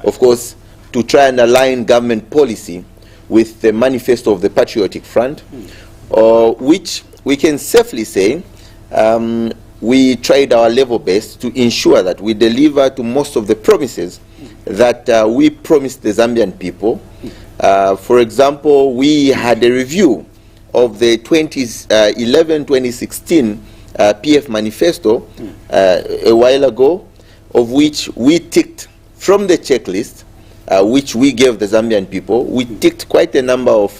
of course, to try and align government policy with the manifesto of the Patriotic Front, which we can safely say we tried our level best to ensure that we deliver to most of the promises that we promised the Zambian people. For example, we had a review of the 2011-2016 PF manifesto a while ago, of which we ticked from the checklist, which we gave the Zambian people. We ticked quite a number of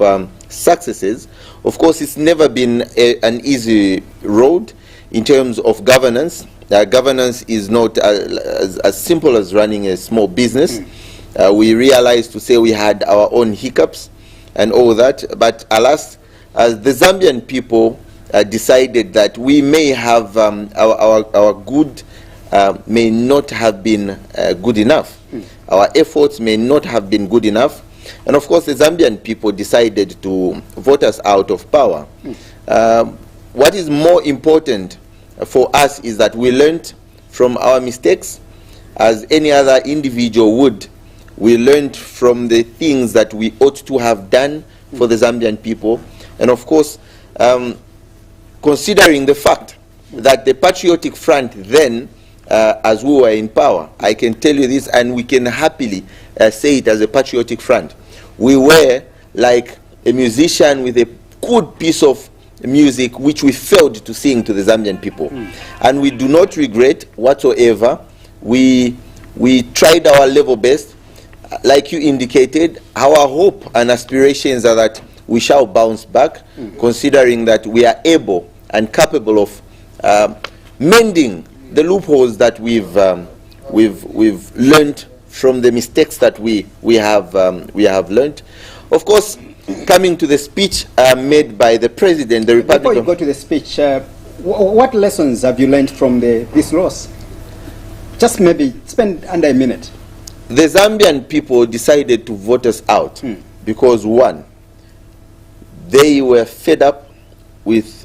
successes. Of course, it's never been an easy road in terms of governance. Governance is not as simple as running a small business. We realized to say we had our own hiccups and all that, but alas, as the Zambian people decided that we may have our good may not have been good enough. Our efforts may not have been good enough. And of course, the Zambian people decided to vote us out of power. What is more important for us is that we learned from our mistakes, as any other individual would. We learned from the things that we ought to have done for the Zambian people. And of course, considering the fact that the Patriotic Front then, as we were in power, I can tell you this, and we can happily say it as a Patriotic Front, we were like a musician with a good piece of music which we failed to sing to the Zambian people. And we do not regret whatsoever. We tried our level best. Like you indicated, our hope and aspirations are that we shall bounce back, considering that we are able and capable of mending the loopholes that we've learned from the mistakes that we have learned. Of course, coming to the speech made by the President, the Republic. Before you go to the speech, what lessons have you learned from this loss? Just maybe spend under a minute. The Zambian people decided to vote us out because, one, they were fed up with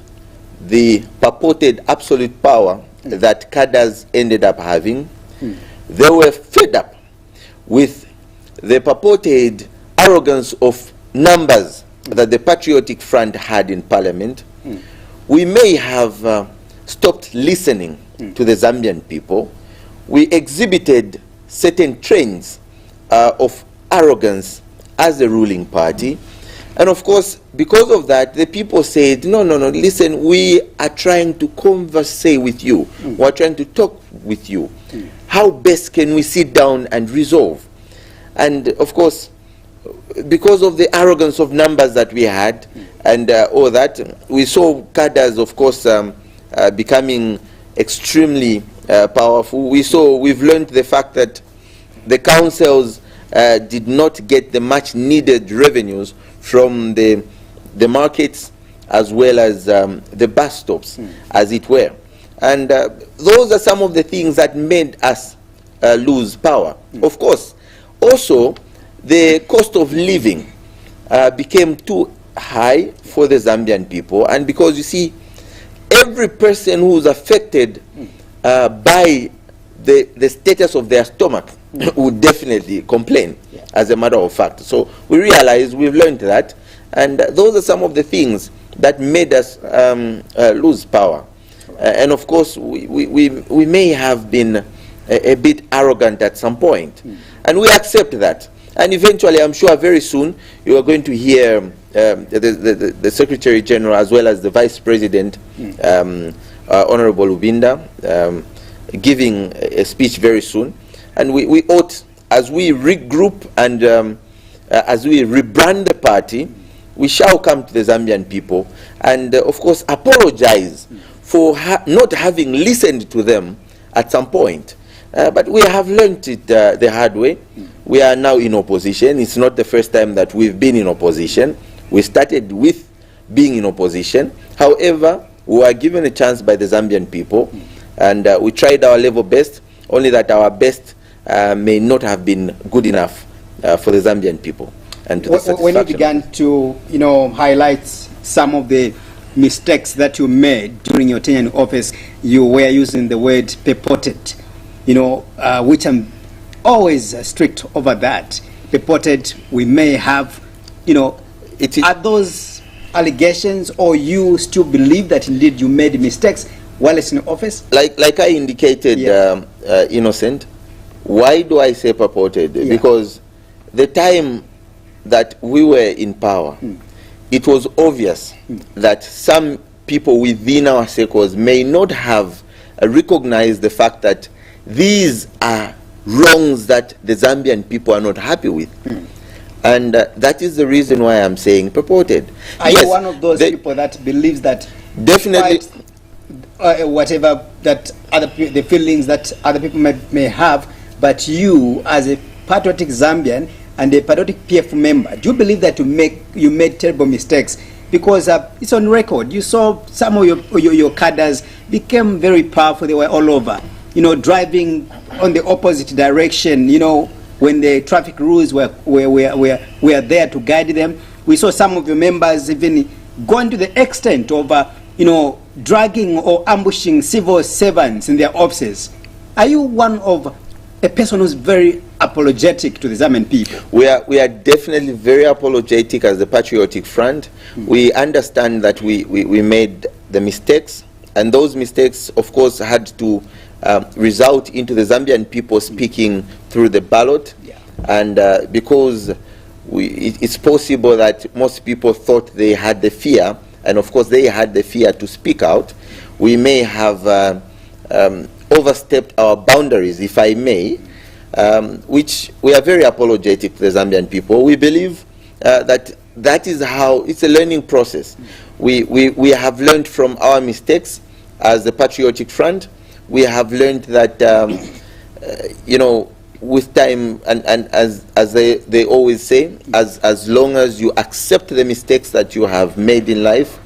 the purported absolute power that cadres ended up having. They were fed up with the purported arrogance of numbers that the Patriotic Front had in Parliament. We may have stopped listening to the Zambian people. We exhibited certain traits of arrogance as a ruling party. And of course, because of that, the people said, no, listen, we are trying to converse with you. We're trying to talk with you. How best can we sit down and resolve? And of course, because of the arrogance of numbers that we had and all that, we saw cadres, of course, becoming extremely powerful. We've learned the fact that the councils did not get the much needed revenues from the markets as well as the bus stops, as it were. And those are some of the things that made us lose power. Of course, also, the cost of living became too high for the Zambian people. And because, you see, every person who's affected by the status of their stomach would definitely complain, as a matter of fact. So we realize we've learned that, and those are some of the things that made us lose power. And of course, we may have been a bit arrogant at some point, and we accept that. And eventually, I'm sure very soon, you are going to hear the Secretary General as well as the Vice President, Honorable Ubinda, giving a speech very soon. And we ought, as we regroup and as we rebrand the party, we shall come to the Zambian people and, of course, apologize for not having listened to them at some point. But we have learned it the hard way. We are now in opposition. It's not the first time that we've been in opposition. We started with being in opposition. However, we were given a chance by the Zambian people, and we tried our level best, only that our best may not have been good enough for the Zambian people. And to the satisfaction. When you began to, highlight some of the mistakes that you made during your tenure in office, you were using the word purported, which I'm always strict over that. Reported we may have, are those allegations, or you still believe that indeed you made mistakes while it's in office? Like I indicated, Innocent, why do I say purported? Yeah. Because the time that we were in power, it was obvious that some people within our circles may not have recognized the fact that these are wrongs that the Zambian people are not happy with. And that is the reason why I'm saying purported. Are you one of those people that believes that definitely whatever that the feelings that other people may have, but you as a patriotic Zambian and a patriotic PF member, do you believe that you made terrible mistakes? Because it's on record. You saw some of your cadres became very powerful. They were all over, driving on the opposite direction, when the traffic rules were there to guide them. We saw some of your members even going to the extent of, dragging or ambushing civil servants in their offices. Are you one of a person who's very apologetic to the Zambian people? We are definitely very apologetic as the Patriotic Front. We understand that we made the mistakes, and those mistakes, of course, had to result into the Zambian people speaking through the ballot. And because it's possible that most people thought they had the fear, and of course they had the fear to speak out, we may have overstepped our boundaries, if I may, which we are very apologetic to the Zambian people. We believe that is how it's a learning process. We have learned from our mistakes as the Patriotic Front. We have learned that with time, and as they always say, as long as you accept the mistakes that you have made in life,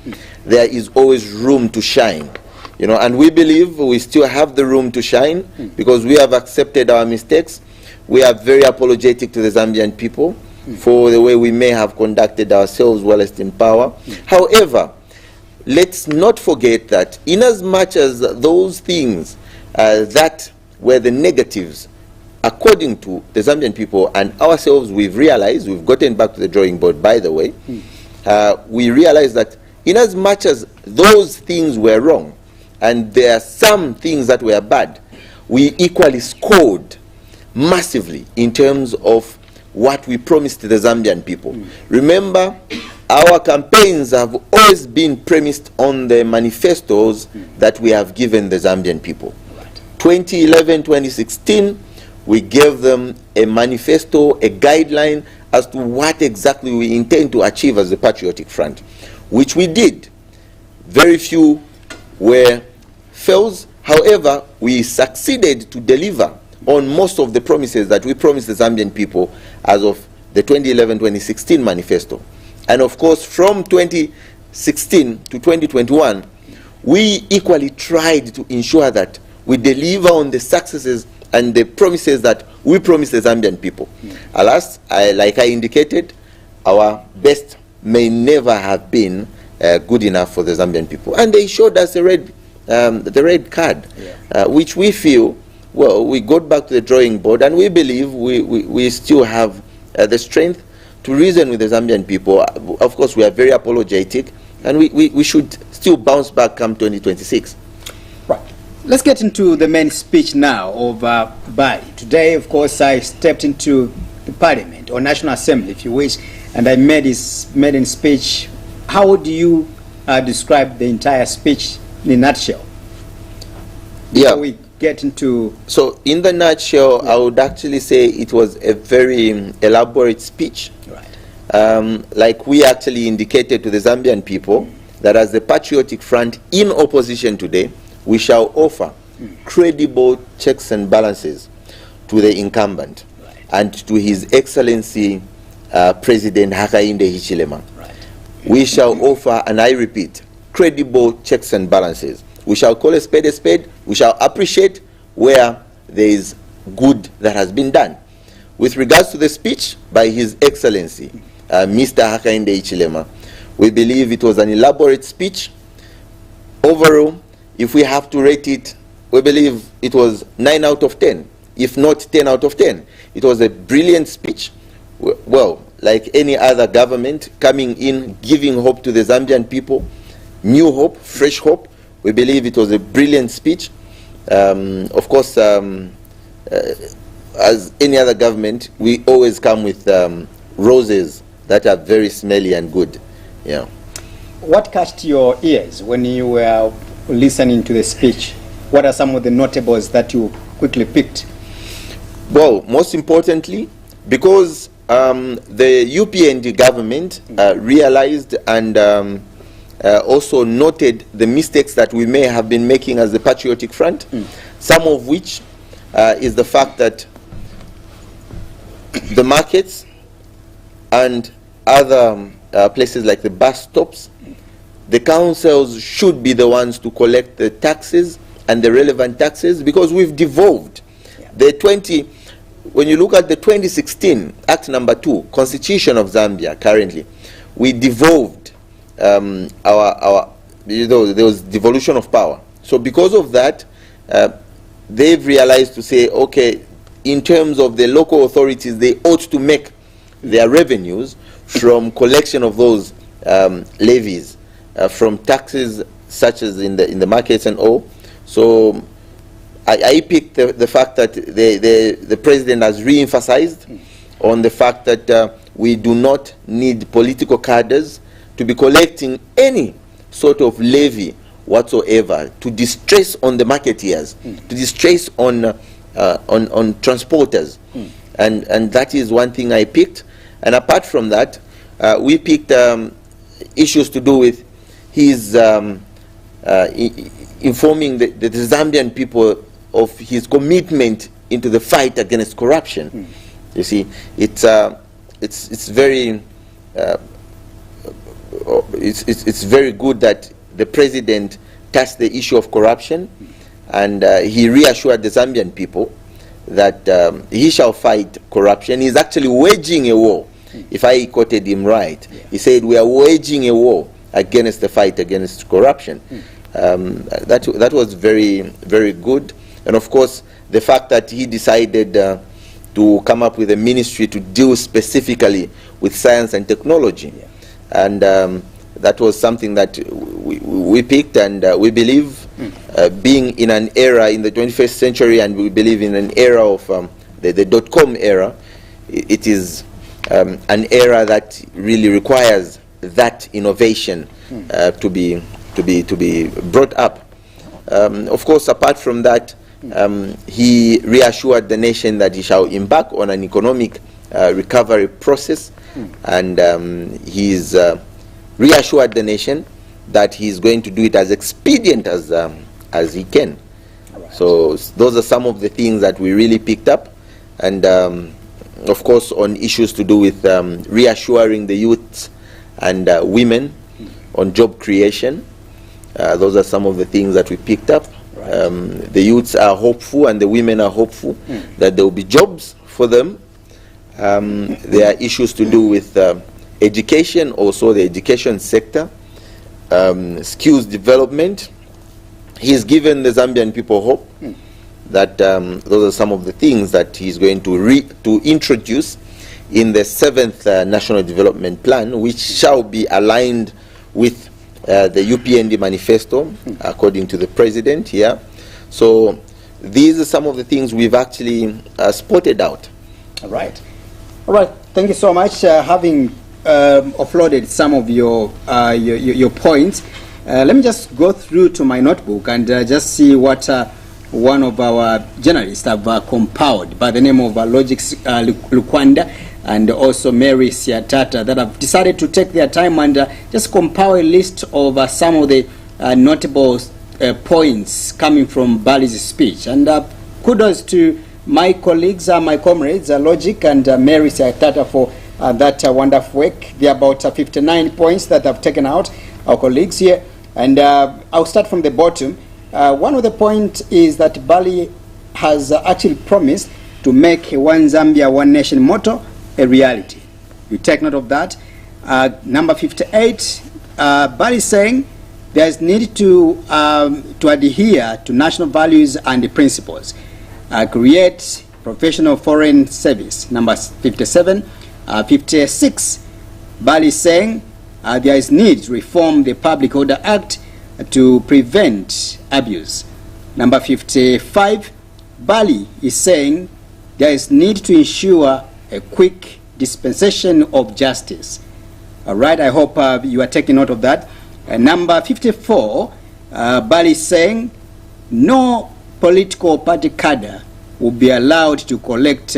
there is always room to shine. And we believe we still have the room to shine because we have accepted our mistakes. We are very apologetic to the Zambian people for the way we may have conducted ourselves whilst in power. However, let's not forget that in as much as those things that were the negatives, according to the Zambian people and ourselves, we've realized, we've gotten back to the drawing board, by the way, we realized that in as much as those things were wrong, and there are some things that were bad, we equally scored massively in terms of what we promised to the Zambian people. Remember, our campaigns have always been premised on the manifestos that we have given the Zambian people. 2011, 2016, we gave them a manifesto, a guideline as to what exactly we intend to achieve as the Patriotic Front, which we did. Very few were fails. However, we succeeded to deliver on most of the promises that we promised the Zambian people as of the 2011-2016 manifesto. And of course, from 2016 to 2021, we equally tried to ensure that we deliver on the successes and the promises that we promised the Zambian people. Alas, like I indicated, our best may never have been good enough for the Zambian people. And they showed us the red card, which we feel, well, we got back to the drawing board, and we believe we still have the strength to reason with the Zambian people. Of course, we are very apologetic, and we should still bounce back come 2026. Right. Let's get into the main speech now of BALLY. Today, of course, I stepped into the Parliament, or National Assembly, if you wish, and I made his maiden speech. How would you describe the entire speech in a nutshell? Before we get into... So, in the nutshell, I would actually say it was a very elaborate speech. Right. Like we actually indicated to the Zambian people that as the Patriotic Front in opposition today, we shall offer credible checks and balances to the incumbent and to His Excellency President Hakainde Hichilema. We shall offer, and I repeat, credible checks and balances. We shall call a spade. We shall appreciate where there is good that has been done. With regards to the speech by His Excellency, Mr. Hakainde Hichilema, we believe it was an elaborate speech. Overall, if we have to rate it, we believe it was 9 out of 10. if not 10 out of 10. It was a brilliant speech. Well, like any other government, coming in, giving hope to the Zambian people, new hope, fresh hope. We believe it was a brilliant speech. Of course, as any other government, we always come with roses that are very smelly and good. Yeah. What catched your ears when you were listening to the speech? What are some of the notables that you quickly picked? Well, most importantly, because the UPND government realized and also noted the mistakes that we may have been making as the Patriotic Front, some of which is the fact that the markets and other places like the bus stops, the councils should be the ones to collect the taxes and the relevant taxes, because we've devolved. When you look at the 2016 Act Number 2, Constitution of Zambia currently, we devolved there was devolution of power. So because of that, they've realized to say, okay, in terms of the local authorities, they ought to make their revenues from collection of those levies, from taxes such as in the markets and all. So I picked the fact that the president has re-emphasized on the fact that we do not need political cadres to be collecting any sort of levy whatsoever to distress on the marketeers, to distress on transporters. And that is one thing I picked. And apart from that, we picked issues to do with his informing the Zambian people of his commitment into the fight against corruption. You see, it's very it's very good that the president touched the issue of corruption, and he reassured the Zambian people that he shall fight corruption. He's actually waging a war. If I quoted him right, he said we are waging a war against the fight against corruption. That was very, very good. And of course, the fact that he decided to come up with a ministry to deal specifically with science and technology. And that was something that we picked, and we believe being in an era in the 21st century, and we believe in an era of the .com era, it is an era that really requires that innovation to be brought up. Of course, apart from that, he reassured the nation that he shall embark on an economic recovery process, and he's reassured the nation that he's going to do it as expedient as he can. Right. So those are some of the things that we really picked up, and of course on issues to do with reassuring the youth and women on job creation. Those are some of the things that we picked up. Right. The youths are hopeful and the women are hopeful that there will be jobs for them. There are issues to do with education, also the education sector, skills development. He's given the Zambian people hope that those are some of the things that he's going to introduce in the 7th National Development Plan, which shall be aligned with the UPND manifesto, according to the president here. So these are some of the things we've actually spotted out. All right. Thank you so much. Having offloaded some of your points, let me just go through to my notebook and just see what one of our journalists have compiled by the name of Logix Lukwanda and also Mary Siatata, that have decided to take their time and just compile a list of some of the notable points coming from BALLY'S speech. And kudos to my colleagues, my comrades, Logic and Mary Siatata, for that wonderful work. There are about 59 points that I've taken out, our colleagues here. And I'll start from the bottom. One of the points is that BALLY has actually promised to make a One Zambia, One Nation motto a reality. You take note of that. Number 58, BALLY is saying there is need to adhere to national values and principles. create professional foreign service. Number 57. 56. BALLY is saying there is need to reform the Public Order Act to prevent abuse. Number 55. BALLY is saying there is need to ensure a quick dispensation of justice. All right, I hope you are taking note of that. Number 54, BALLY is saying no political party cadre will be allowed to collect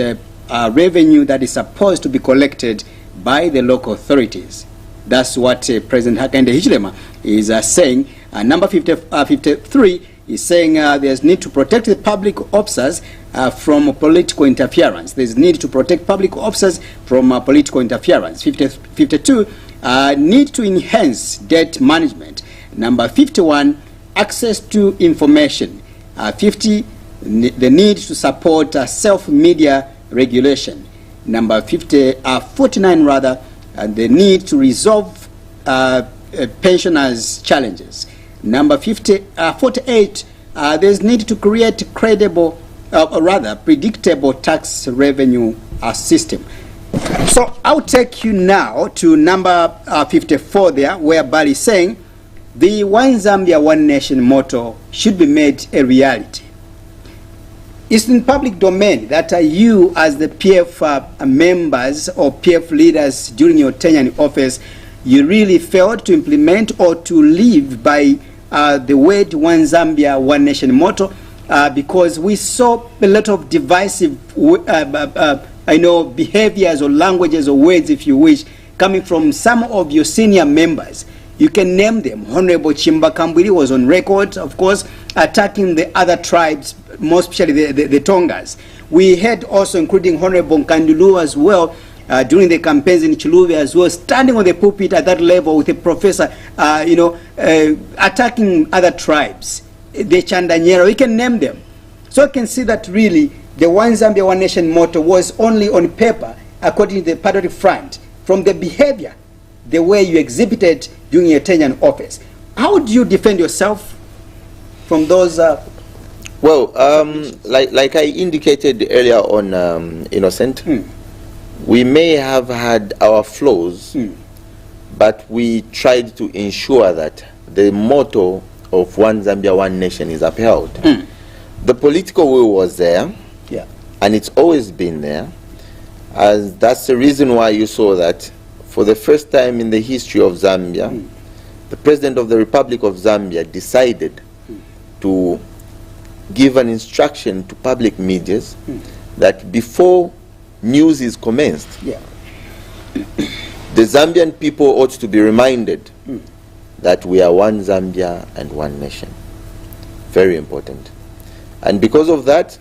revenue that is supposed to be collected by the local authorities. That's what President Hakainde Hichilema is saying. Number 53 is saying there's need to protect the public officers from political interference. There's need to protect public officers from political interference. 52, need to enhance debt management. Number 51, access to information. 50, the need to support self-media regulation. Number 49 rather, the need to resolve pensioners' challenges. Number 48, there's need to create credible, or rather predictable tax revenue system. So I'll take you now to number 54 there, where BALLY is saying the One Zambia, One Nation motto should be made a reality. It's in public domain that you, as the PF members or PF leaders during your tenure in office, you really failed to implement or to live by the word One Zambia, One Nation motto, because we saw a lot of divisive behaviors or languages or words, if you wish, coming from some of your senior members. You can name them. Honorable Chimba Kambwili was on record, of course, attacking the other tribes, most especially the Tongas. We had also, including Honorable Nkandulu as well, during the campaigns in Chiluvi as well, standing on the pulpit at that level with a professor, attacking other tribes, the Chandanyera, we can name them. So you can see that really the One Zambia, One Nation motto was only on paper, according to the Patriotic Front, from the behavior, the way you exhibited during your tenure in office. How do you defend yourself from those? Like I indicated earlier on, Innocent, we may have had our flaws, but we tried to ensure that the motto of One Zambia, One Nation is upheld. The political will was there, and it's always been there. And that's the reason why you saw that for the first time in the history of Zambia, the President of the Republic of Zambia decided to give an instruction to public medias that before news is commenced, the Zambian people ought to be reminded that we are one Zambia and one nation. Very important. And because of that,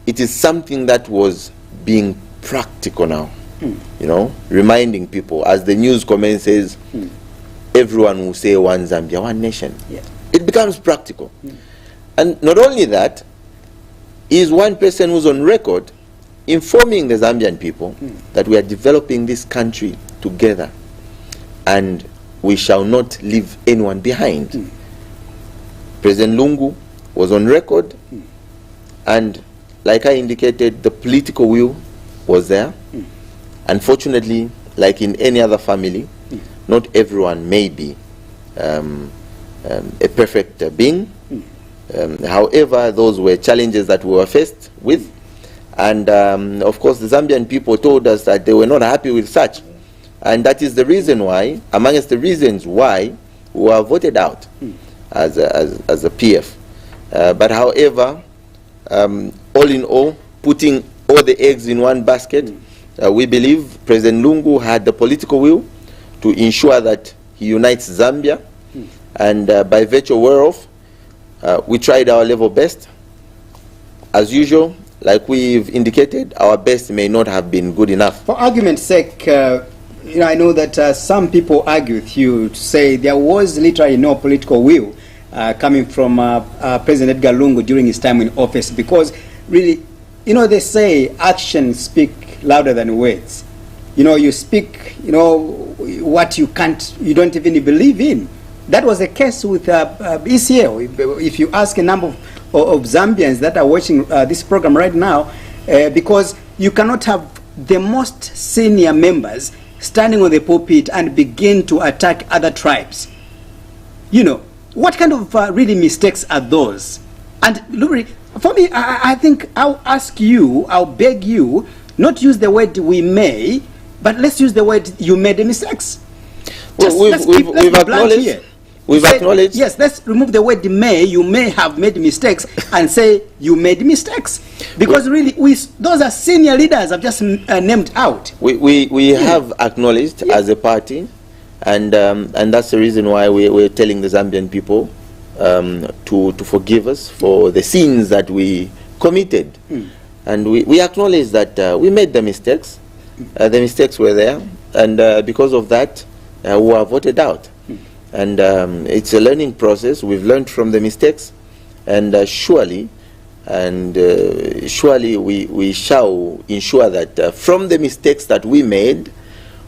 it is something that was being practical now. Reminding people as the news commences, everyone will say one Zambia, one nation. It becomes practical. And not only that, is one person who's on record informing the Zambian people that we are developing this country together and we shall not leave anyone behind. President Lungu was on record, and like I indicated, the political will was there. Unfortunately, like in any other family, not everyone may be a perfect being. However, those were challenges that we were faced with. And of course, the Zambian people told us that they were not happy with such. And that is the reason why, amongst the reasons why, we were voted out as a PF. But however, all in all, putting all the eggs in one basket, we believe President Lungu had the political will to ensure that he unites Zambia, and by virtue whereof, we tried our level best. As usual, like we've indicated, our best may not have been good enough. For argument's sake, I know that some people argue with you to say there was literally no political will coming from President Edgar Lungu during his time in office, because really, they say actions speak louder than words. You speak, what you don't even believe in. That was the case with ECL. If you ask a number of Zambians that are watching this program right now, because you cannot have the most senior members standing on the pulpit and begin to attack other tribes. You know, what kind of really mistakes are those? And Luri, for me, I think I'll ask you, I'll beg you, not use the word "we may," but let's use the word "you made the mistakes." Well, we've acknowledged. We've acknowledged. Yes, let's remove the word "may." You may have made mistakes, and say you made mistakes, because really, those are senior leaders I've just named out. We have acknowledged as a party, and that's the reason why we're telling the Zambian people to forgive us for the sins that we committed, and we acknowledge that we made the mistakes. The mistakes were there, and because of that, we were voted out. And it's a learning process. We've learned from the mistakes, and surely we shall ensure that from the mistakes that we made,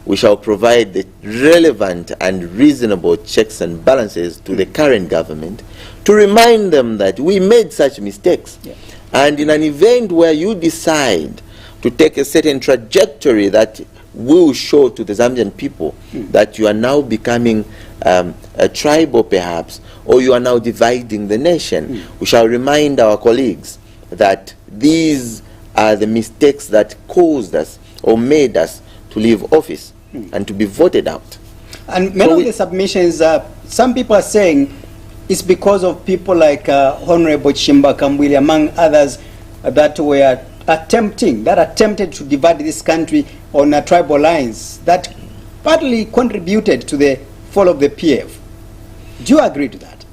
we shall provide the relevant and reasonable checks and balances to the current government to remind them that we made such mistakes. Yeah. And in an event where you decide to take a certain trajectory that will show to the Zambian people that you are now becoming a tribal perhaps, or you are now dividing the nation, we shall remind our colleagues that these are the mistakes that caused us or made us to leave office and to be voted out. And many of the submissions, some people are saying it's because of people like Honorable Chimba Kambwili, among others, that were attempted to divide this country on tribal lines, that partly contributed to the fall of the PF. Do you agree to that?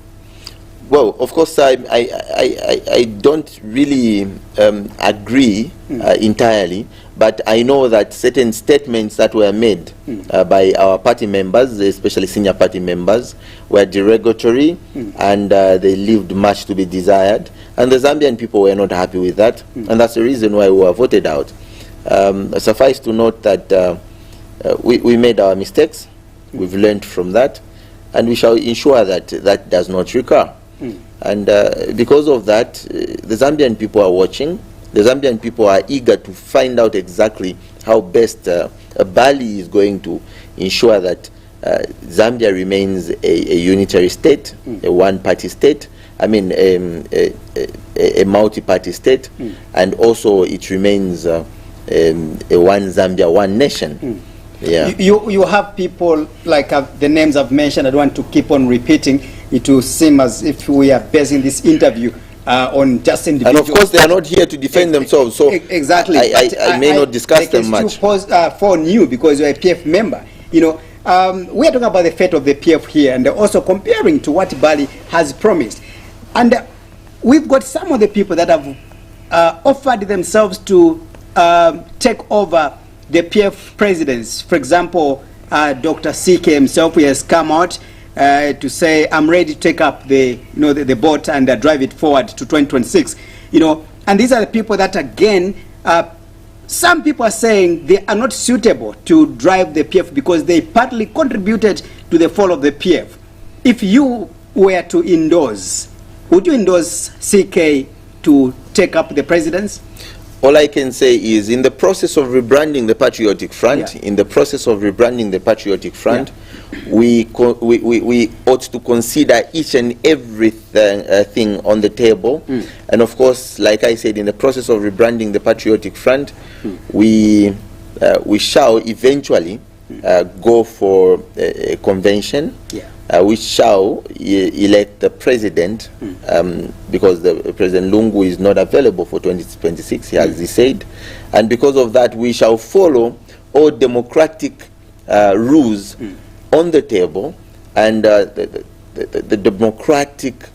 Well, of course, I don't really agree entirely, but I know that certain statements that were made by our party members, especially senior party members, were derogatory, and they left much to be desired, and the Zambian people were not happy with that, and that's the reason why we were voted out. Suffice to note that we made our mistakes, we've learned from that, and we shall ensure that that does not recur. And because of that, the Zambian people are watching. The Zambian people are eager to find out exactly how best BALLY is going to ensure that Zambia remains a unitary state, a one-party state, I mean a multi-party state, and also it remains a one Zambia, one nation. Yeah. You have people like the names I've mentioned. I don't want to keep on repeating. It will seem as if we are basing this interview on just individuals. And of course, they are not here to defend themselves. So exactly, I may not discuss them much. For you, because you're a PF member, you know, we are talking about the fate of the PF here, and also comparing to what BALLY has promised. And we've got some of the people that have offered themselves to take over the PF presidents. For example, Dr. CK himself, he has come out to say, I'm ready to take up the boat and drive it forward to 2026. You know, and these are the people that, again, some people are saying they are not suitable to drive the PF because they partly contributed to the fall of the PF. If you were to endorse, would you endorse CK to take up the presidency? All I can say is, in the process of rebranding the Patriotic Front, we ought to consider each and everything on the table. And of course, like I said, in the process of rebranding the Patriotic Front, we shall eventually go for a convention. We shall elect the president, because the President Lungu is not available for 2026, as he said. And because of that, we shall follow all democratic rules on the table, and the democratic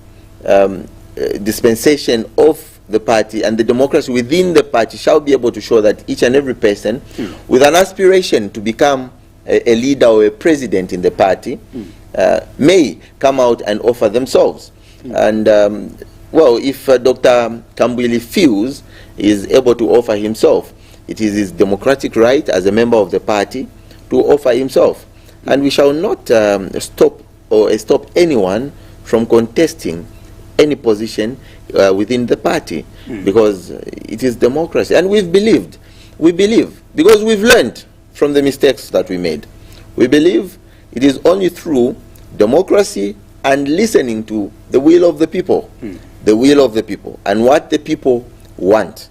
dispensation of the party and the democracy within the party shall be able to show that each and every person with an aspiration to become a leader or a president in the party may come out and offer themselves. And well, if Dr. Kambwili feels he is able to offer himself, it is his democratic right as a member of the party to offer himself. And we shall not stop anyone from contesting any position within the party, because it is democracy. And we believe, because we've learned from the mistakes that we made. We believe it is only through democracy and listening to the will of the people, the will of the people, and what the people want.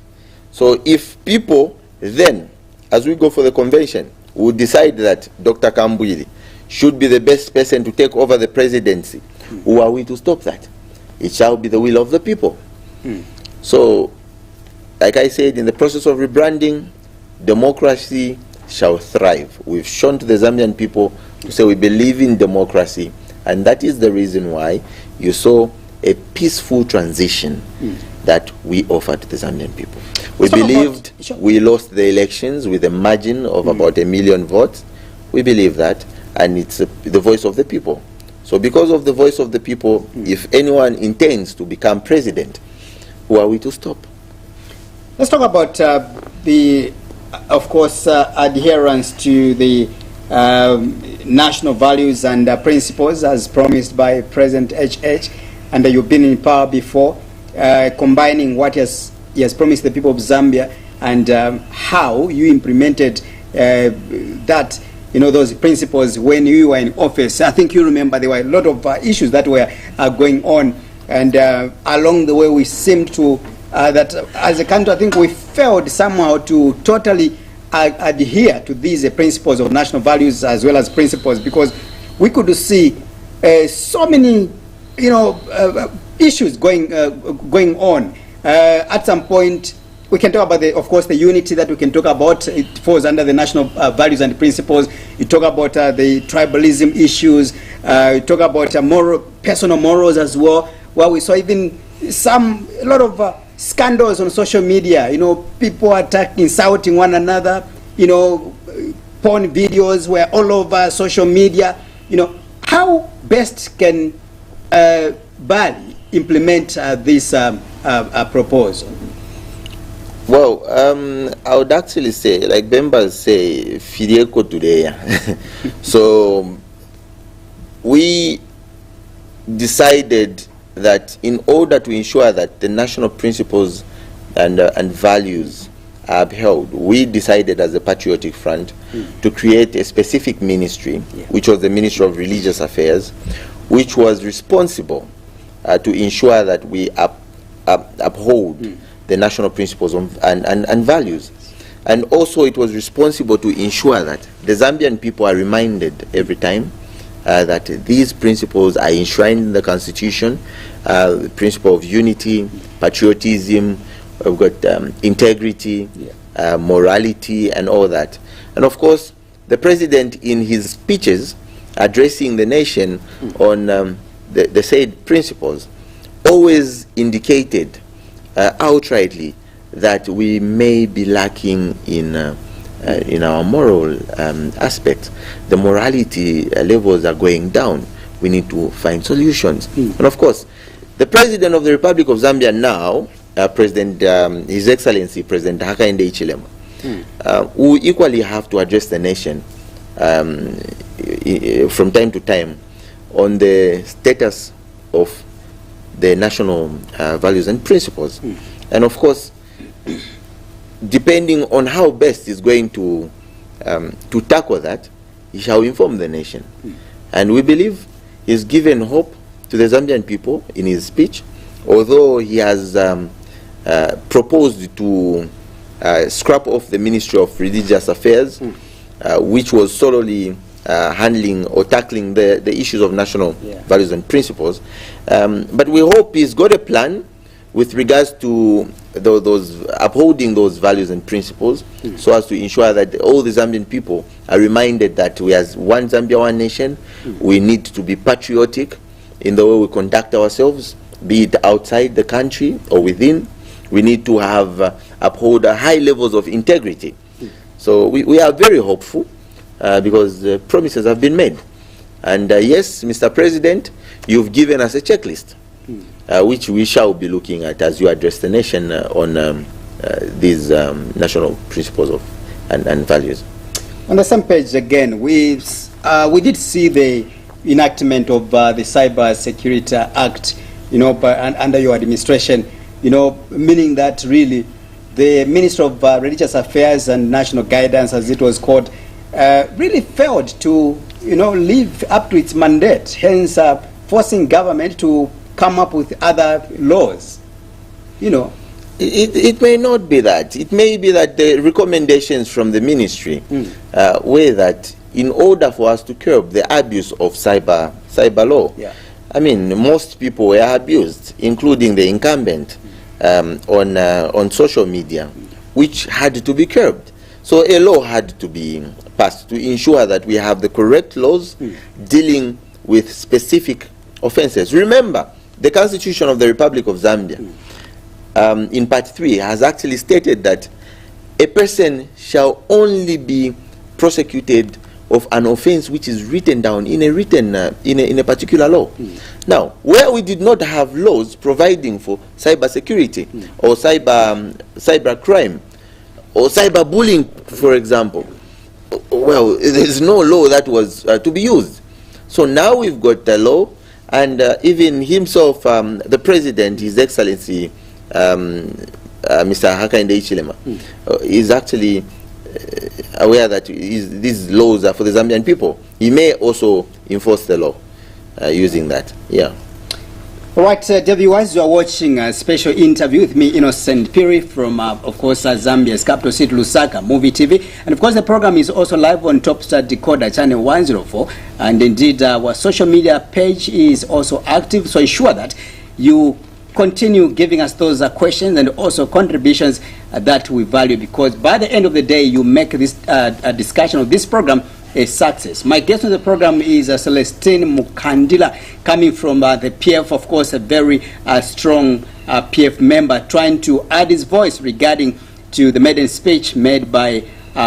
So if people then, as we go for the convention, would decide that Dr. Kambwili should be the best person to take over the presidency, who are we to stop that? It shall be the will of the people. So, like I said, in the process of rebranding, democracy shall thrive. We've shown to the Zambian people to say we believe in democracy, and that is the reason why you saw a peaceful transition that we offered to the Zambian people. We believed we lost the elections with a margin of about 1 million votes. We believe that, and it's the voice of the people. So because of the voice of the people, if anyone intends to become president, who are we to stop? Let's talk about the, of course, adherence to the national values and principles as promised by President HH, and you've been in power before, combining what he has promised the people of Zambia and how you implemented that, those principles when you were in office. I think you remember there were a lot of issues that were going on, and along the way we seemed to, that as a country, I think we failed somehow to totally adhere to these principles of national values as well as principles, because we could see so many, issues going on. At some point, we can talk about, of course, the unity that we can talk about. It falls under the national values and principles. You talk about the tribalism issues. You talk about personal morals as well, where we saw even a lot of scandals on social media. People attacking, insulting one another. Porn videos were all over social media. How best can BALLY implement this proposal? Well, I would actually say, like members say, Fideko today. So we decided that in order to ensure that the national principles and values are upheld, we decided as a Patriotic Front to create a specific ministry, which was the Ministry of Religious Affairs, which was responsible to ensure that we uphold the national principles and values. And also it was responsible to ensure that the Zambian people are reminded every time that these principles are enshrined in the Constitution, the principle of unity, patriotism, we've got integrity, morality, and all that. And of course, the President, in his speeches addressing the nation on the said principles, always indicated outrightly that we may be lacking in our moral aspects. The morality levels are going down. We need to find solutions. And of course, the President of the Republic of Zambia now, His Excellency President Hakainde Hichilema, who equally have to address the nation from time to time on the status of the national values and principles. And of course, depending on how best is going to tackle that, he shall inform the nation. And we believe he's given hope to the Zambian people in his speech, although he has proposed to scrap off the Ministry of Religious Affairs, which was solely handling or tackling the issues of national values and principles. But we hope he's got a plan with regards to those upholding those values and principles, so as to ensure that all the Zambian people are reminded that we, as one Zambia, one nation, we need to be patriotic in the way we conduct ourselves, be it outside the country or within. We need to have uphold high levels of integrity. So we are very hopeful because the promises have been made. And yes, Mr. President, you've given us a checklist, which we shall be looking at as you address the nation on these national principles and values. On the same page again, we did see the enactment of the Cyber Security Act you know, under your administration, you know, meaning that really the Minister of Religious Affairs and National Guidance, as it was called, really failed to, you know, live up to its mandate, hence forcing government to come up with other laws, you know. It may not be that. It may be that the recommendations from the ministry were that in order for us to curb the abuse of cyber law, I mean, most people were abused, including the incumbent, on social media, which had to be curbed. So a law had to be passed to ensure that we have the correct laws dealing with specific offenses. Remember, the Constitution of the Republic of Zambia, in Part 3, has actually stated that a person shall only be prosecuted of an offense which is written down in a particular law. Now, where we did not have laws providing for cyber security or cyber crime or cyber bullying, for example, well, there's no law that was to be used. So now we've got the law, and even himself, the President, His Excellency, Mr. Hakainde Hichilema, is actually aware that these laws are for the Zambian people. He may also enforce the law using that. Yeah. All right, dear viewers, you are watching a special interview with me, Innocent Piri, from, of course, Zambia's capital city, Lusaka, Muvi TV. And, of course, the program is also live on Topstar Decoder, channel 104. And, indeed, our social media page is also active, so ensure that you continue giving us those questions and also contributions that we value, because by the end of the day, you make this discussion of this program a success. My guest on the program is Celestine Mukandila, coming from the PF, of course, a very strong PF member, trying to add his voice regarding to the maiden speech made by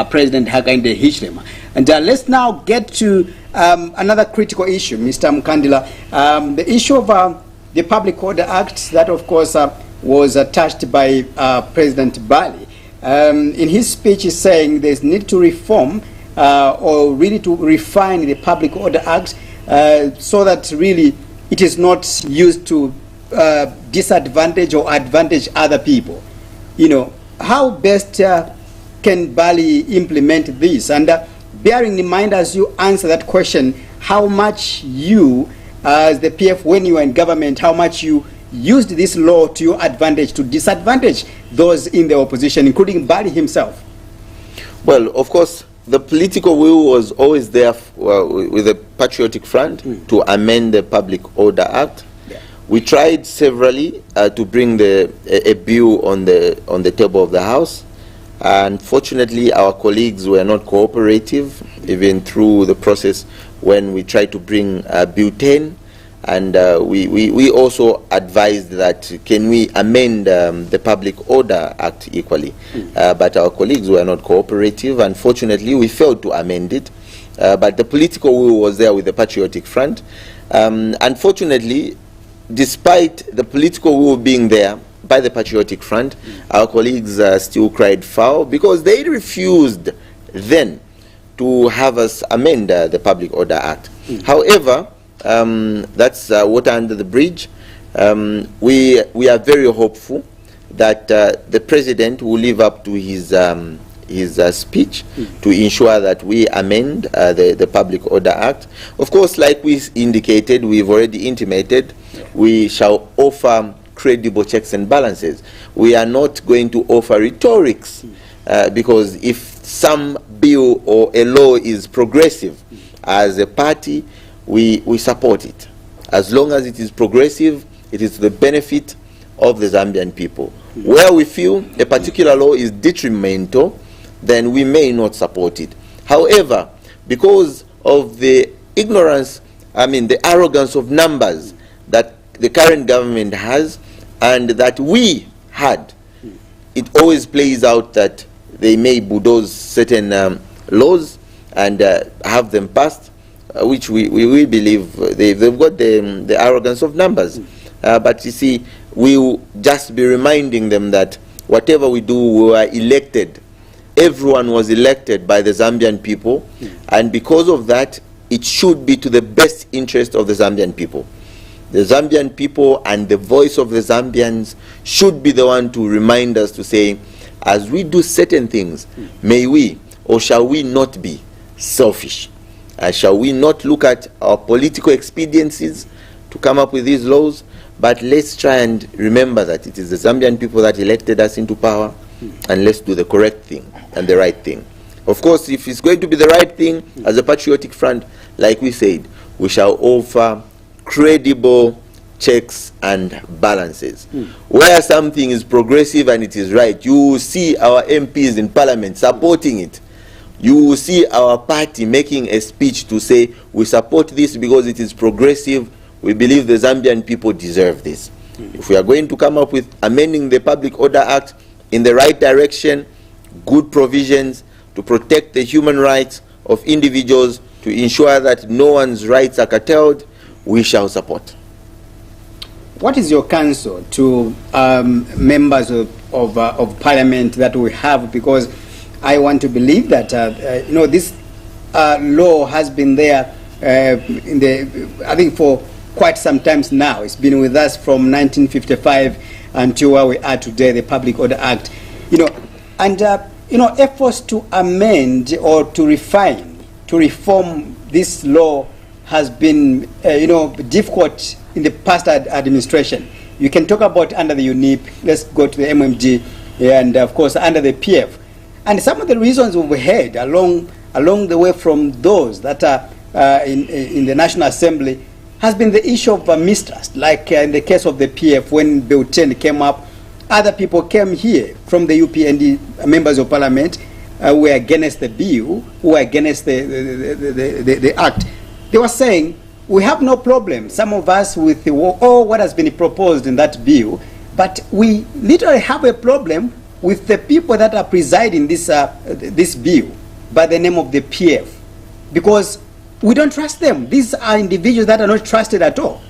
President Hakainde Hichilema. And let's now get to another critical issue, Mr. Mukandila, the issue of the Public Order Act that, of course, was touched by President Bally. In his speech, he's saying there's need to reform or really to refine the Public Order Act so that really it is not used to disadvantage or advantage other people. You know, how best can Bally implement this? And bearing in mind, as you answer that question, how much you, as the PF, when you were in government, how much you used this law to your advantage to disadvantage those in the opposition, including Bally himself? Well, of course, the political will was always there with the Patriotic Front to amend the Public Order Act. Yeah. We tried severally to bring a bill on the table of the House. Unfortunately, our colleagues were not cooperative, even through the process when we tried to bring Bill 10. And we also advised that can we amend the Public Order Act equally. But our colleagues were not cooperative. Unfortunately, we failed to amend it. But the political will was there with the Patriotic Front. Unfortunately, despite the political will being there by the Patriotic Front, our colleagues still cried foul because they refused then to have us amend the Public Order Act. However, that's water under the bridge. We are very hopeful that the President will live up to his speech to ensure that we amend the Public Order Act. Of course, like we indicated, we've already intimated, we shall offer credible checks and balances. We are not going to offer rhetorics because if some bill or a law is progressive, as a party, we support it. As long as it is progressive, it is to the benefit of the Zambian people. Where we feel a particular law is detrimental, then we may not support it. However, because of the ignorance, the arrogance of numbers that the current government has and that we had, it always plays out that they may bulldoze certain laws and have them passed, which we believe they've got the arrogance of numbers. But you see, we will just be reminding them that whatever we do, we are elected. Everyone was elected by the Zambian people, and because of that, it should be to the best interest of the Zambian people. The Zambian people and the voice of the Zambians should be the one to remind us to say, as we do certain things, may we or shall we not be selfish? Shall we not look at our political expediencies to come up with these laws? But let's try and remember that it is the Zambian people that elected us into power, and let's do the correct thing and the right thing. Of course, if it's going to be the right thing, as a patriotic front, like we said, we shall offer credible checks and balances. Where something is progressive and it is right, you will see our MPs in parliament supporting it. You will see our party making a speech to say, we support this because it is progressive. We believe the Zambian people deserve this. If we are going to come up with amending the Public Order Act in the right direction, good provisions to protect the human rights of individuals, to ensure that no one's rights are curtailed, we shall support. What is your counsel to members of parliament that we have? Because I want to believe that this law has been there I think for quite some time now. It's been with us from 1955 until where we are today, the Public Order Act. Efforts to amend or to refine, to reform this law has been difficult in the past administration. You can talk about under the UNIP, let's go to the MMG, and of course under the PF. And some of the reasons we've heard along the way from those that are in the National Assembly has been the issue of mistrust. Like in the case of the PF, when Bill 10 came up, other people came here from the UPND, members of parliament, who were against the bill, who were against the act. They were saying, we have no problem, some of us, with all what has been proposed in that bill, but we literally have a problem with the people that are presiding this bill by the name of the PF, because we don't trust them. These are individuals that are not trusted at all.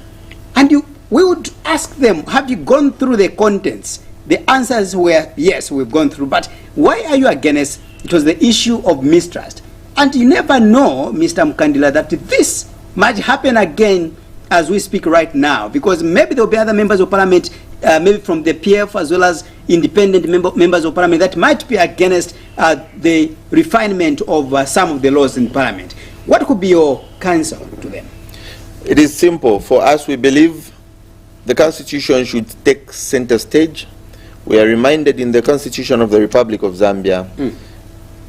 And we would ask them, have you gone through the contents? The answers were, yes, we've gone through, but why are you against? It was the issue of mistrust. And you never know, Mr. Mukandila, that this might happen again as we speak right now, because maybe there will be other members of parliament, maybe from the PF as well as independent members of parliament, that might be against the refinement of some of the laws in parliament. What could be your counsel to them? It is simple. For us, we believe the Constitution should take center stage. We are reminded in the Constitution of the Republic of Zambia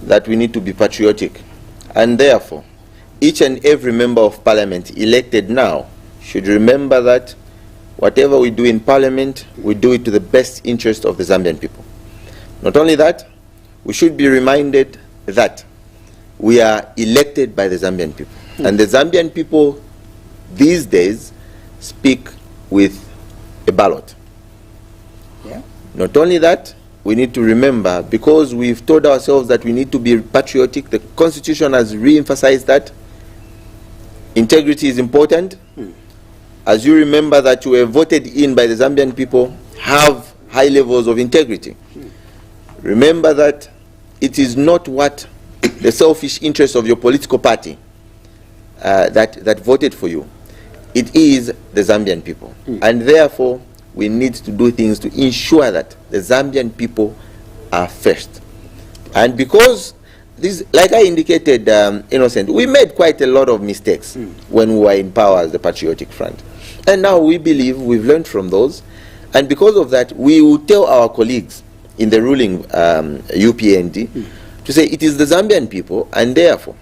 that we need to be patriotic. And therefore, each and every member of parliament elected now should remember that whatever we do in parliament, we do it to the best interest of the Zambian people. Not only that, we should be reminded that we are elected by the Zambian people. And the Zambian people these days speak with a ballot. Yeah. Not only that, we need to remember, because we've told ourselves that we need to be patriotic, the Constitution has re-emphasized that integrity is important. As you remember that you were voted in by the Zambian people, have high levels of integrity. Remember that it is not what the selfish interests of your political party that voted for you. It is the Zambian people. And therefore, we need to do things to ensure that the Zambian people are first. And because this, like I indicated, Innocent, we made quite a lot of mistakes when we were in power as the Patriotic Front. And now we believe we've learned from those. And because of that, we will tell our colleagues in the ruling UPND to say it is the Zambian people, and therefore,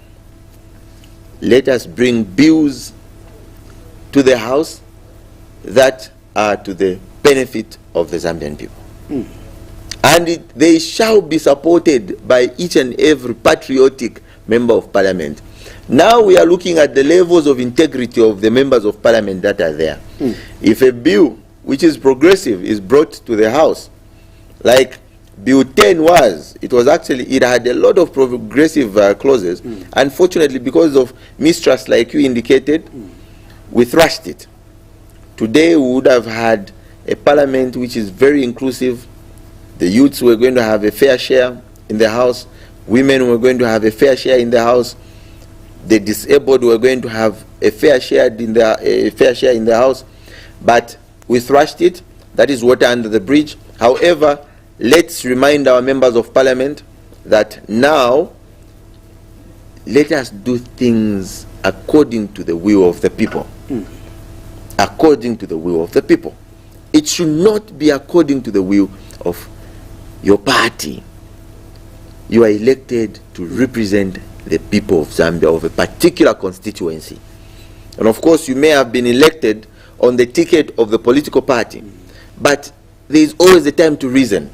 let us bring bills to the House that are to the benefit of the Zambian people. And they shall be supported by each and every patriotic member of parliament. Now we are looking at the levels of integrity of the members of parliament that are there. If a bill which is progressive is brought to the House, like Bill 10 was, it had a lot of progressive clauses. Unfortunately, because of mistrust, like you indicated, we thrashed it. Today we would have had a parliament which is very inclusive. The youths were going to have a fair share in the House. Women were going to have a fair share in the House. The disabled were going to have a fair share in the House. But we thrashed it. That is water under the bridge. However, let's remind our members of parliament that now let us do things according to the will of the people. According to the will of the people. It should not be according to the will of your party. You are elected to represent the people of Zambia, of a particular constituency. And of course, you may have been elected on the ticket of the political party, but there is always a time to reason.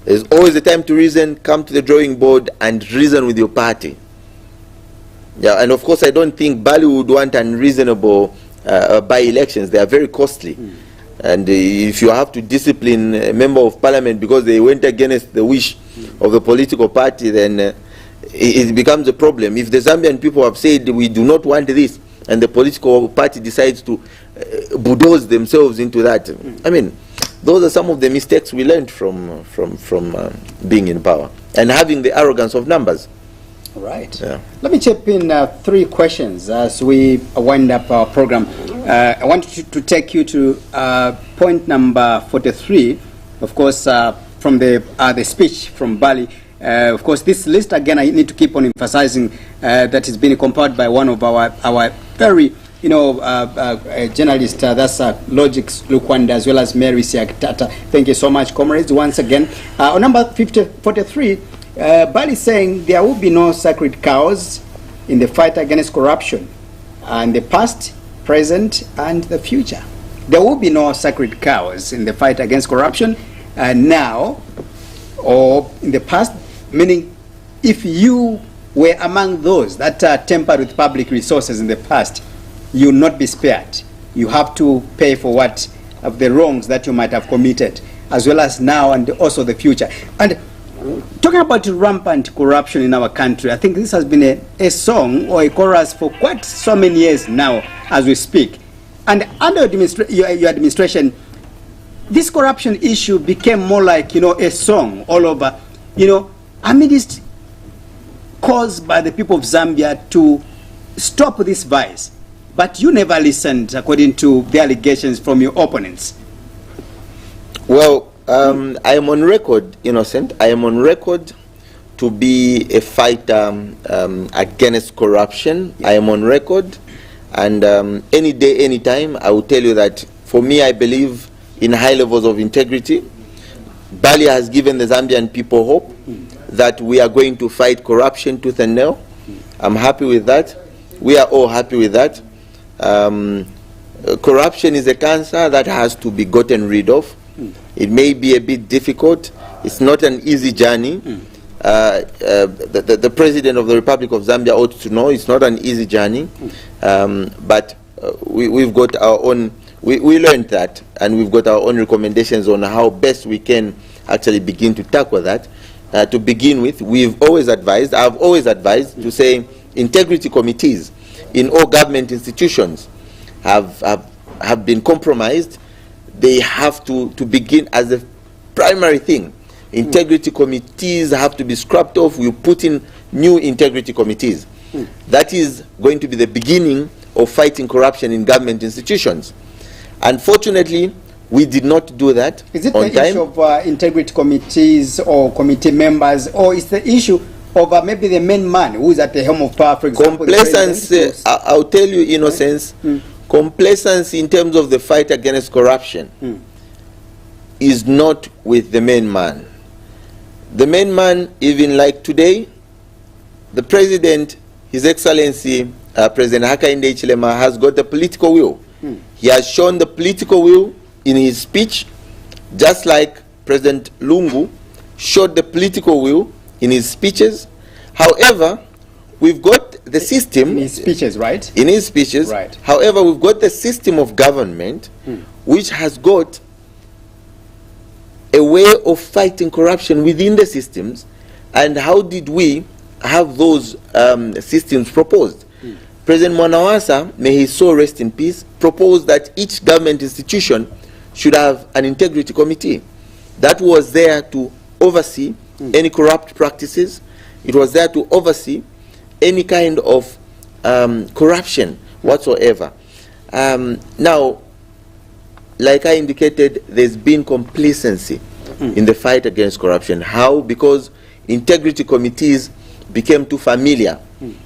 There is always a time to reason. Come to the drawing board and reason with your party. Yeah, and of course, I don't think BALLY would want unreasonable by-elections. They are very costly. And if you have to discipline a member of parliament because they went against the wish of the political party, then it becomes a problem. If the Zambian people have said we do not want this, and the political party decides to bulldoze themselves into that, I mean, those are some of the mistakes we learned from being in power and having the arrogance of numbers. All right. Yeah. Let me chip in 3 questions as we wind up our program. I want to take you to point number 43, of course, from the speech from BALLY. Of course, this list, again, I need to keep on emphasizing that is being compiled by one of our very, journalists, that's Logix Lukwanda, as well as Mary Siaktata. Thank you so much, comrades, once again. On number 43, BALLY saying there will be no sacred cows in the fight against corruption in the past, present, and the future. There will be no sacred cows in the fight against corruption now or in the past, meaning if you were among those that tampered with public resources in the past, you will not be spared. You have to pay for what of the wrongs that you might have committed, as well as now and also the future. And talking about rampant corruption in our country, I think this has been a song or a chorus for quite so many years now as we speak. And under your administration, this corruption issue became more like, a song all over, amidst calls by the people of Zambia to stop this vice. But you never listened, according to the allegations from your opponents. Well, I am on record, Innocent. I am on record to be a fighter against corruption. Yeah. I am on record. And any day, any time, I will tell you that for me, I believe in high levels of integrity. BALLY has given the Zambian people hope that we are going to fight corruption tooth and nail. I'm happy with that. We are all happy with that. Corruption is a cancer that has to be gotten rid of. It may be a bit difficult. It's not an easy journey. The President of the Republic of Zambia ought to know it's not an easy journey. But we've got our own, we learned that, and we've got our own recommendations on how best we can actually begin to tackle that. To begin with, I've always advised to say integrity committees in all government institutions have been compromised. They have to begin as a primary thing. Integrity committees have to be scrapped off. We put in new integrity committees. That is going to be the beginning of fighting corruption in government institutions. Unfortunately, we did not do that. Is it the issue of integrity committees or committee members, or is the issue of maybe the main man who is at the helm of power, for example? Complacency, I'll tell you, Innocence, complacency in terms of the fight against corruption is not with the main man. The main man, even like today, the President, His Excellency, President Hakainde Hichilema, has got the political will. He has shown the political will in his speech, just like President Lungu showed the political will in his speeches. However, we've got the system... In his speeches, right? In his speeches. Right. However, we've got the system of government which has got a way of fighting corruption within the systems. And how did we have those systems proposed? President Mwanawasa, may his soul rest in peace, proposed that each government institution should have an integrity committee that was there to oversee any corrupt practices. It was there to oversee any kind of corruption whatsoever. Now, like I indicated, there's been complacency in the fight against corruption. How? Because integrity committees became too familiar,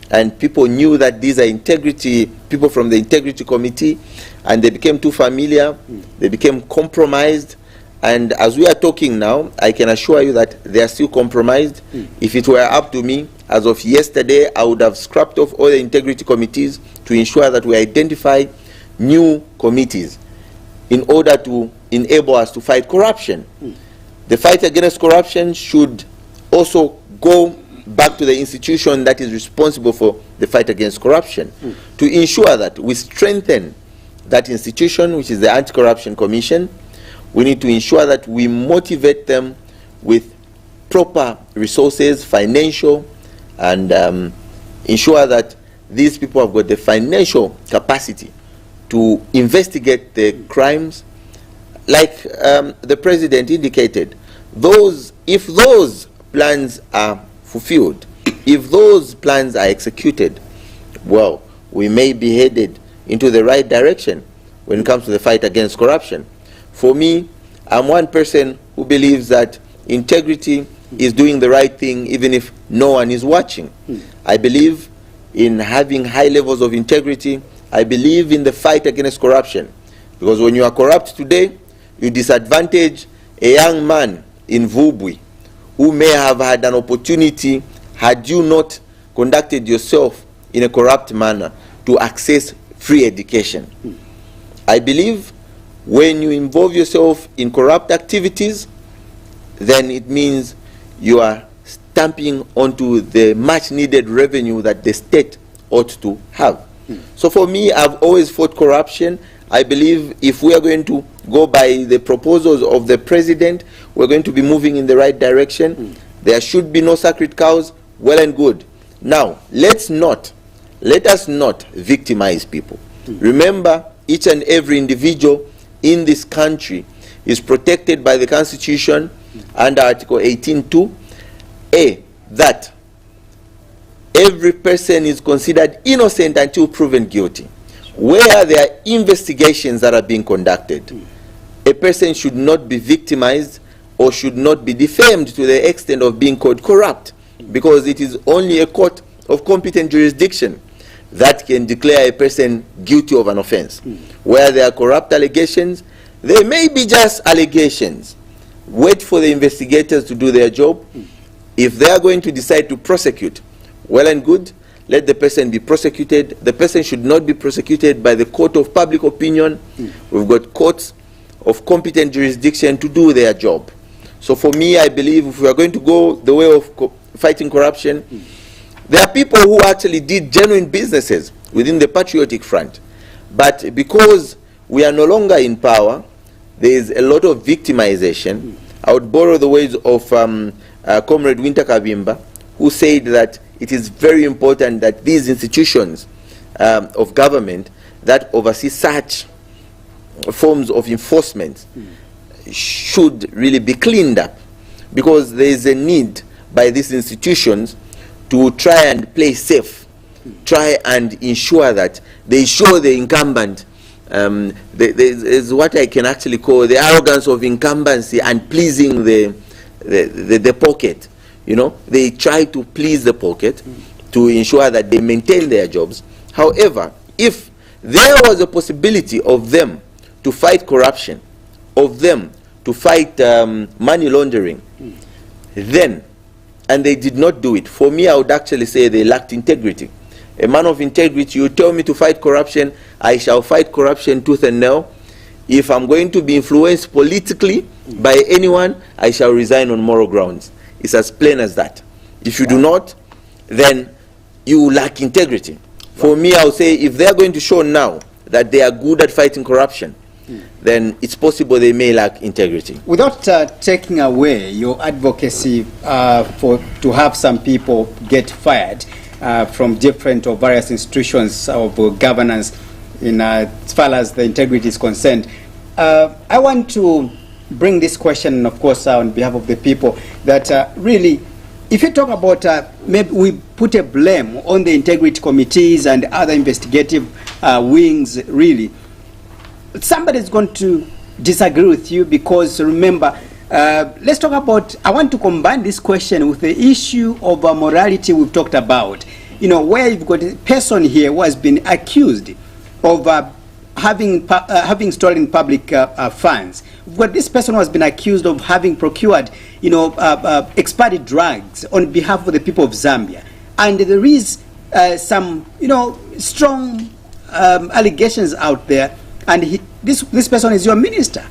and people knew that these are people from the integrity committee, and they became too familiar, they became compromised, and as we are talking now, I can assure you that they are still compromised. If it were up to me, as of yesterday, I would have scrapped off all the integrity committees to ensure that we identify new committees in order to enable us to fight corruption. The fight against corruption should also go back to the institution that is responsible for the fight against corruption, to ensure that we strengthen that institution, which is the Anti-Corruption Commission. We need to ensure that we motivate them with proper resources, financial, and ensure that these people have got the financial capacity to investigate the crimes. Like the President indicated, if those plans are fulfilled, if those plans are executed, well, we may be headed into the right direction when it comes to the fight against corruption. For me, I'm one person who believes that integrity is doing the right thing even if no one is watching. I believe in having high levels of integrity. I believe in the fight against corruption, because when you are corrupt today, you disadvantage a young man in Vubwi who may have had an opportunity, had you not conducted yourself in a corrupt manner, to access free education. I believe when you involve yourself in corrupt activities, then it means you are stamping onto the much needed revenue that the state ought to have. So for me, I've always fought corruption. I believe if we are going to go by the proposals of the President, we're going to be moving in the right direction. There should be no sacred cows. Well and good. Now, let us not victimize people. Remember, each and every individual in this country is protected by the Constitution under Article 18.2a, that every person is considered innocent until proven guilty. Where there are investigations that are being conducted, a person should not be victimized or should not be defamed to the extent of being called corrupt, because it is only a court of competent jurisdiction that can declare a person guilty of an offense. Where there are corrupt allegations, they may be just allegations. Wait for the investigators to do their job. If they are going to decide to prosecute, well and good, let the person be prosecuted. The person should not be prosecuted by the court of public opinion. We've got courts of competent jurisdiction to do their job. So for me, I believe if we are going to go the way of fighting corruption, there are people who actually did genuine businesses within the patriotic front. But because we are no longer in power, there is a lot of victimization. I would borrow the words of Comrade Winter Kavimba, who said that it is very important that these institutions of government that oversee such forms of enforcement should really be cleaned up, because there is a need by these institutions to try and play safe, try and ensure that they show the incumbent is what I can actually call the arrogance of incumbency and pleasing the pocket. You know, they try to please the pocket to ensure that they maintain their jobs. However, if there was a possibility of them to fight corruption, of them to fight money laundering, then, and they did not do it, for me, I would actually say they lacked integrity. A man of integrity, you tell me to fight corruption, I shall fight corruption tooth and nail. If I'm going to be influenced politically by anyone, I shall resign on moral grounds. It's as plain as that. If you do not, then you lack integrity. For me, I would say if they're going to show now that they are good at fighting corruption, then it's possible they may lack integrity. Without taking away your advocacy to have some people get fired from different or various institutions of governance as far as the integrity is concerned, I want to bring this question, of course, on behalf of the people, that really, if you talk about maybe we put a blame on the integrity committees and other investigative wings, really, somebody is going to disagree with you, because remember, let's talk about, I want to combine this question with the issue of morality we've talked about. You know, where you've got a person here who has been accused of having stolen public funds. We've got this person who has been accused of having procured, you know, expired drugs on behalf of the people of Zambia. And there is some, you know, strong allegations out there, and this person is your minister.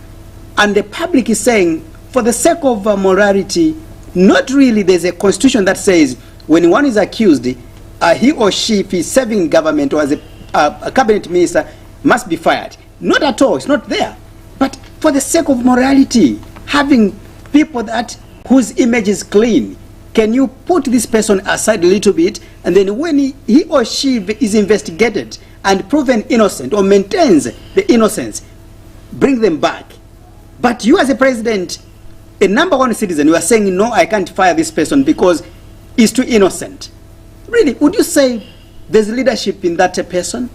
And the public is saying, for the sake of morality, not really. There's a constitution that says when one is accused, he or she, if he's serving government or as a cabinet minister, must be fired. Not at all. It's not there. But for the sake of morality, having people whose image is clean, can you put this person aside a little bit, and then when he or she is investigated and proven innocent or maintains the innocence, bring them back? But you as a president, a #1 citizen, you are saying, no, I can't fire this person because he's too innocent. Really, would you say there's leadership in that person?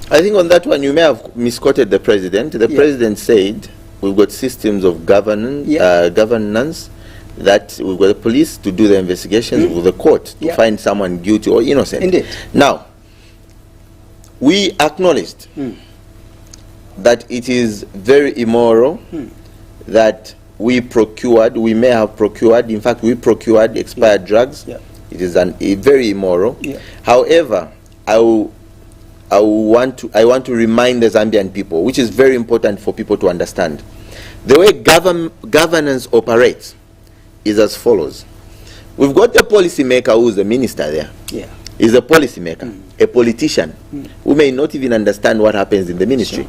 I think on that one you may have misquoted the president. The president said we've got systems of governance, that we've got the police to do the investigations, with the court to find someone guilty or innocent. Indeed. Now, we acknowledged that it is very immoral that we may have procured, in fact we procured expired drugs. It is very immoral. However, I want to remind the Zambian people, which is very important for people to understand. The way governance operates is as follows. We've got a policymaker who is a minister there. He's a policymaker, a politician, who may not even understand what happens in the ministry.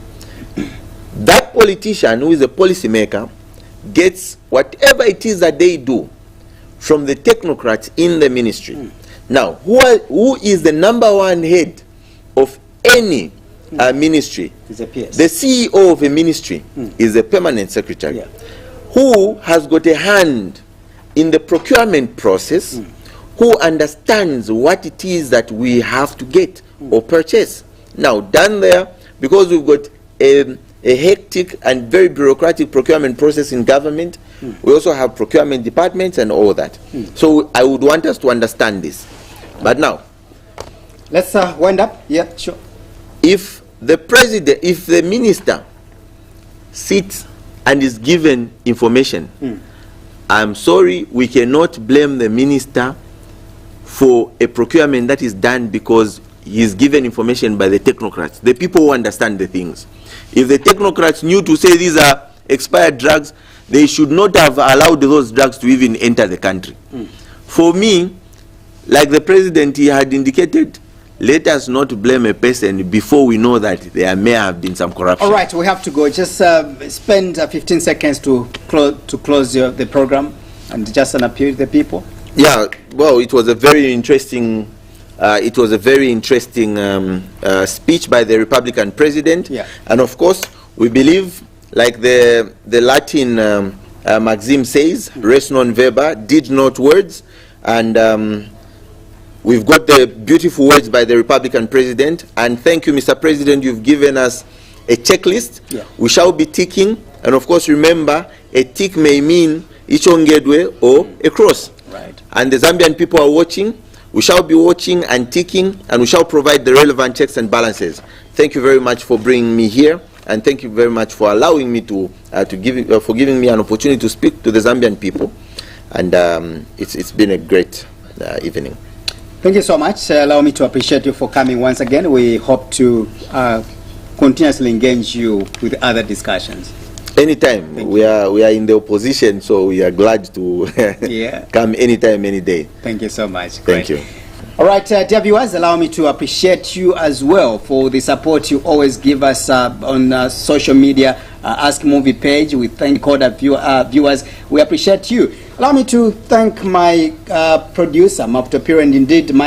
That politician who is a policymaker gets whatever it is that they do from the technocrats in the ministry. Now, who is the #1 head of any ministry? The CEO of a ministry is a permanent secretary, who has got a hand in the procurement process, who understands what it is that we have to get or purchase. Now, down there, because we've got a hectic and very bureaucratic procurement process in government, we also have procurement departments and all that. So I would want us to understand this. But now, let's wind up. Yeah, sure. If the minister sits and is given information, I'm sorry, we cannot blame the minister for a procurement that is done because he's given information by the technocrats, the people who understand the things. If the technocrats knew to say these are expired drugs, they should not have allowed those drugs to even enter the country. For me, like the president, he had indicated, let us not blame a person before we know that there may have been some corruption. All right, we have to go. Just spend 15 seconds to close the program and just an appeal to the people. Yeah, well, it was a very interesting speech by the Republican president. And of course, we believe, like the Latin maxim says, res non verba, did not words. And we've got the beautiful words by the Republican president. And thank you, Mr. President, you've given us a checklist. We shall be ticking. And of course, remember, a tick may mean ichongedwe or a cross. And the Zambian people are watching. We shall be watching and ticking, and we shall provide the relevant checks and balances. Thank you very much for bringing me here, and thank you very much for allowing me for giving me an opportunity to speak to the Zambian people. And it's been a great evening. Thank you so much. Allow me to appreciate you for coming once again. We hope to continuously engage you with other discussions. Anytime. We are in the opposition, so we are glad to come anytime, any day. Thank you so much. Thank you. All right, dear viewers, allow me to appreciate you as well for the support you always give us on social media, Ask Movie page. We thank all the viewers. We appreciate you. Allow me to thank my producer, Maptopir, and indeed my